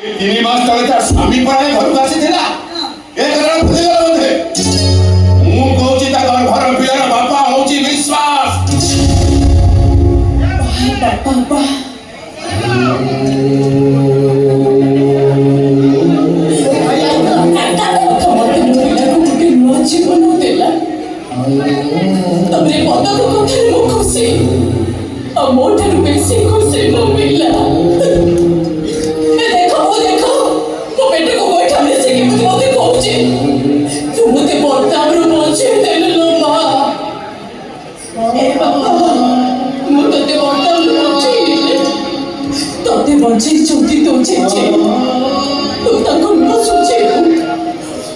ତିନି ମାସ ତଳେ ତା ସ୍ୱାମୀ ପଳାଇ ଘରକୁ ଆସିଥିଲା। ଏ କଥା ଭୁଲିଗଲ ବୋଧେ? ମୁଁ କହୁଛି ତା ଘର ପିଲାର ବାପା ହଉଛି ବିଶ୍ୱାସ। ବାପା ଜୀବନ ଦେଲା ତମେ ପଦକ କଥାରେ ମୁଁ ଖୁସି ଆଉ ମୋ ଠାରୁ ବେଶୀ ଖୁସି ମୋ ପିଲା। ଦେଖ ମୋ ପେଟକୁ ଗୋଇଠା ମିଶିକି ମତେ କହୁଛି ତୁ ମତେ ବର୍ତ୍ତମାନରୁ ବଞ୍ଚେଇ ଦେଲୁ ଲୋ ମା। ଏ ବାପା ମୁଁ ତତେ ବର୍ତ୍ତମାନରୁ ବଞ୍ଚେଇଲି। ତତେ ବଞ୍ଚେଇଛନ୍ତି ତୋ ଜେଜେ। ତୁ ତାକୁ ନ ଶୁଝେଇବୁ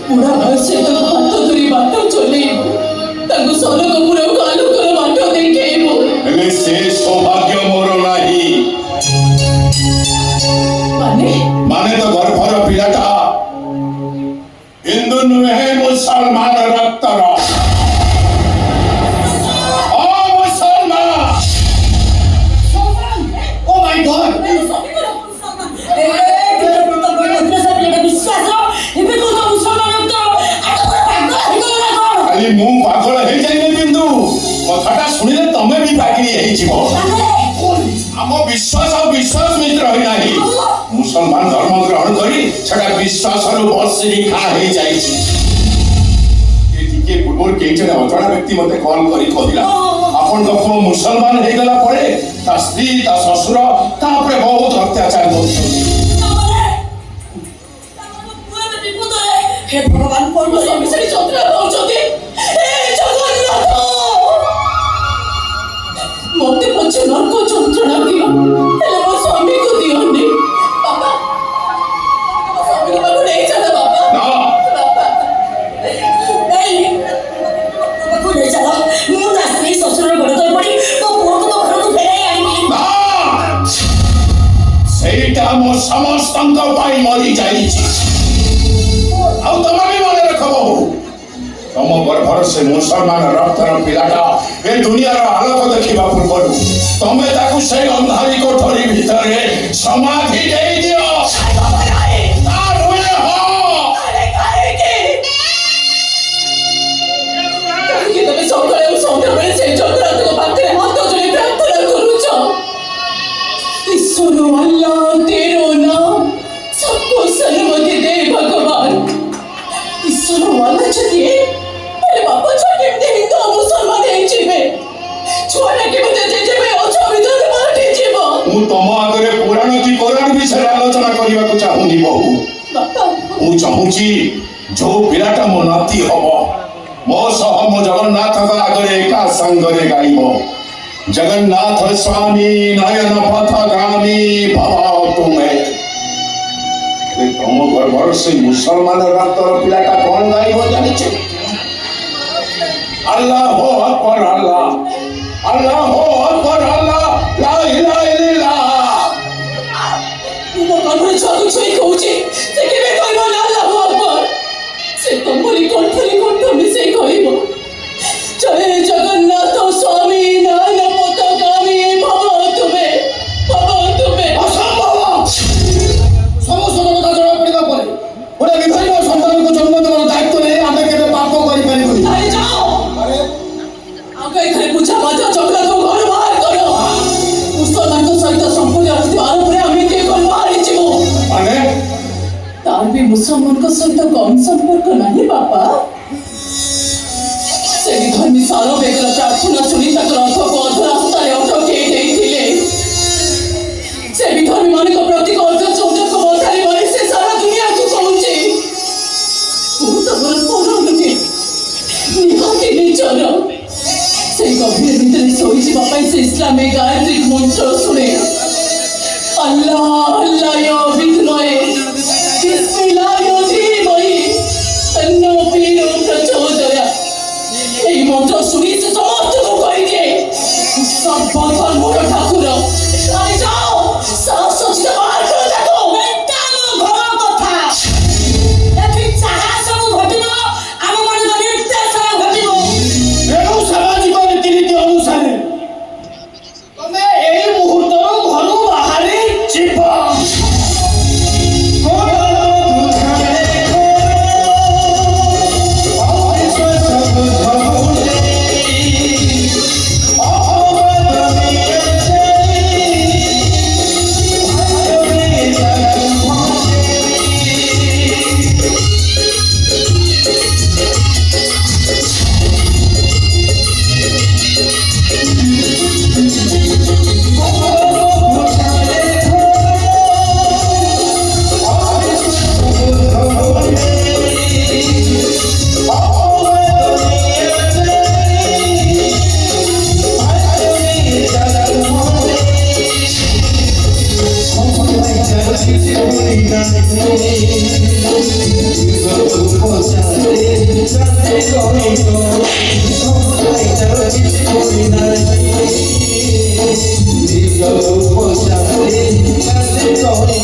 ବୁଢ଼ା ବୟସରେ ତାକୁ ହାତ ଧରି ବାଟ ଚଲେଇବୁ। ତାକୁ ସରଗପୁରକୁ ଆଲୋକର ବାଟ ଦେଖେଇବୁ। ହେଲେ ସେ ସୌଭାଗ୍ୟ ମୋର ନାହିଁ। ମାନେ ତ ଗର୍ଭର ପିଲାଟା ହିନ୍ଦୁ ନୁହେଁ, ମୁସଲମାନ ରକ୍ତର। ମୁଁ ପାଗଳ ହେଇଯାଇନି, କିନ୍ତୁ କଥାଟା ଶୁଣିଲେ ତମେ ବି ପାଗଳି ହେଇଯିବ। ଆମ ବିଶ୍ୱାସ ଆଉ ବିଶ୍ୱାସ ଭିତରେ ରହିନାହିଁ। ମୁସଲମାନ ଧର୍ମ ଗ୍ରହଣ କରି ସେଟା ବିଶ୍ୱାସରୁ ବସିରିଖା ହେଇଯାଇଛି। ଟିକେ ପୂର୍ବରୁ କେହି ଜଣେ ଅଜଣା ବ୍ୟକ୍ତି ମତେ କଲ୍ କରି କହିଲା ଆପଣଙ୍କ ପୁଅ ମୁସଲମାନ ହେଇଗଲା ପରେ ତା ସ୍ତ୍ରୀ ତା ଶ୍ୱଶୁର ତାପରେ ବହୁତ ଅତ୍ୟାଚାର କରୁଛନ୍ତି। हे भगवान कौन स्वामी से चंद्रा पहुंचोगे? हे जगन्नाथ मते पछे नरक चंद्रणा दियो हेले मो स्वामी को दियोनी। बाबा मो स्वामी को बाबू नहीं चला बाबा। ना बाबा नहीं बाबू नहीं चला। मु ना स्त्री ससुर गोड़ तो पड़ी मो पुओ को घर को फेराई आनी। ना सेटा मो समस्तंक पाई मरी जाईची। ଆଉ ତମେ ବି ମନେ ରଖ ବହୁ, ତମ ଗର୍ଭର ସେ ମୁସଲମାନ ରକ୍ତର ପିଲାଟା ଏ ଦୁନିଆର ଆଲୋକ ଦେଖିବା ପୂର୍ବରୁ ତମେ ତାକୁ ସେଇ ଅନ୍ଧାରୀ କୋଠରୀ ଭିତରେ ସମାଧି ଦେଇଦିଅ। ତମେ ସକାଳେ ଆଉ ସନ୍ଧ୍ୟାବେଳେ ସେଇ ଜଗନ୍ନାଥଙ୍କ ପାଖରେ ହାତ ଯୋଡ଼ି ପ୍ରାର୍ଥନା କରୁଛ। ଈଶ୍ୱର ଆଲ୍ଲାହ ତେରୋ ନାମ सबको सलामती दे भगवान। ईश्वर वाला चाहिए अरे बाबा छोटे में हिंदू मुसलमान है जीवे छोड़ा के मुझे जेजे में ओछो विधर मारते जीवो। ମୁଁ ତମ ଆଗରେ ପୁରାଣ କି କୋରାଣ ବିଷୟରେ ଆଲୋଚନା କରିବାକୁ ଚାହୁଁନି ବହୁ। ବାପା ମୁଁ ଚାହୁଁଛି ଯୋଉ ପିଲାଟା ମୋ ନାତି ହବ ମୋ ସହ ମୋ ଜଗନ୍ନାଥଙ୍କ ଆଗରେ ଏକା ସାଙ୍ଗରେ ଗାଇବ ଜଗନ୍ନାଥ ସ୍ୱାମୀ ନୟନ ପଥଗାମୀ ଭବ ତୁମେ। ତମ ଗର୍ଭର ସେ ମୁସଲମାନ ରକ୍ତର ପିଲାଟା କଣ ଗାଇବ ଜାଣିଛ? ଆଲ୍ଲାହ ଆକବାର ଆଲ୍ଲାହ ଆଲ୍ଲାହ ଆକବାର ଆଲ୍ଲାହ ଲା ଇଲାହା ଇଲ୍ଲାଲ୍ଲାହ। ମୋ ଗର୍ଭରେ ଛୁଆକୁ ଛୁଇଁ କହୁଛି ସେ କେବେ କହିବ ନା ଆଲ୍ଲାହୁ ଆକବାର? ସେ ତମରି କଣ୍ଠରେ କଣ୍ଠ ମିଶେଇ କହିବ ଜୟ ଜଗନ୍ନାଥ ସ୍ୱାମୀ ନୟନ ପଥଗାମୀ ଭବ ତୁମେ ଭବ ତୁମେ। ଅସମ୍ଭବ। ସମସ୍ତ କଥା ଜଣା ପଡ଼ିବା ପରେ ଗୋଟେ ବିବାହିତ ସନ୍ତାନକୁ ଜନ୍ମ ଦେବାର ଦାୟିତ୍ୱ ନେଇ ଆମେ କେବେ ପାପ କରିପାରିବୁନି। ଆରେ ଯାଅ ଆଉ ଏଠାରେ ପୂଜା ବାଜା ଜଗନ୍ନାଥଙ୍କୁ ଘର ବାହାର କର। ମୁସଲମାନଙ୍କ ସହିତ ସମ୍ପର୍କ ରଖିଥିବା ଆରୋପରେ ଆମେ କିଏ ଘର ବାହାରିଯିବୁ। ମାନେ ତାର ବି ମୁସଲମାନଙ୍କ ସହିତ କମ୍ ସମ୍ପର୍କ ନାହିଁ ବାପା। ସେ ବିଧର୍ମୀ ସାର ବେଗର ପ୍ରାର୍ଥନା ଶୁଣି ତାଙ୍କର ରଥକୁ ଅଧ ରାସ୍ତାରେ ଅଟକେଇ ଦେଇଥିଲେ। ସେ ବିଧର୍ମୀ ମାନଙ୍କ ପ୍ରତି ଅର୍ଧ ଚୌଦକ ବଧାରେ ବଳି ସେ ସାରା ଦୁନିଆକୁ କହୁଛି ମୁଁ ତମର ପର ନୁହେଁ ନିହାତି ନିଜର। ସେଇ ଗଭୀର ଭିତରେ ଶୋଇଯିବା ପାଇଁ ସେ ଇସଲାମୀ ଗାୟତ୍ରୀ ମନ୍ତ୍ର ଶୁଣେ ଆଲ୍ଲାହ ଆଲ୍ଲାହ ବିଦ୍ରୋହେ ବିସ୍ମିଲ୍ଲାହ ଧୀମହି ତନ୍ନୋ ପୀରୋ ପ୍ରଚୋଦୟା। এই মন্ত্র শুনি সে সমস্তকে কই দিয়ে Go,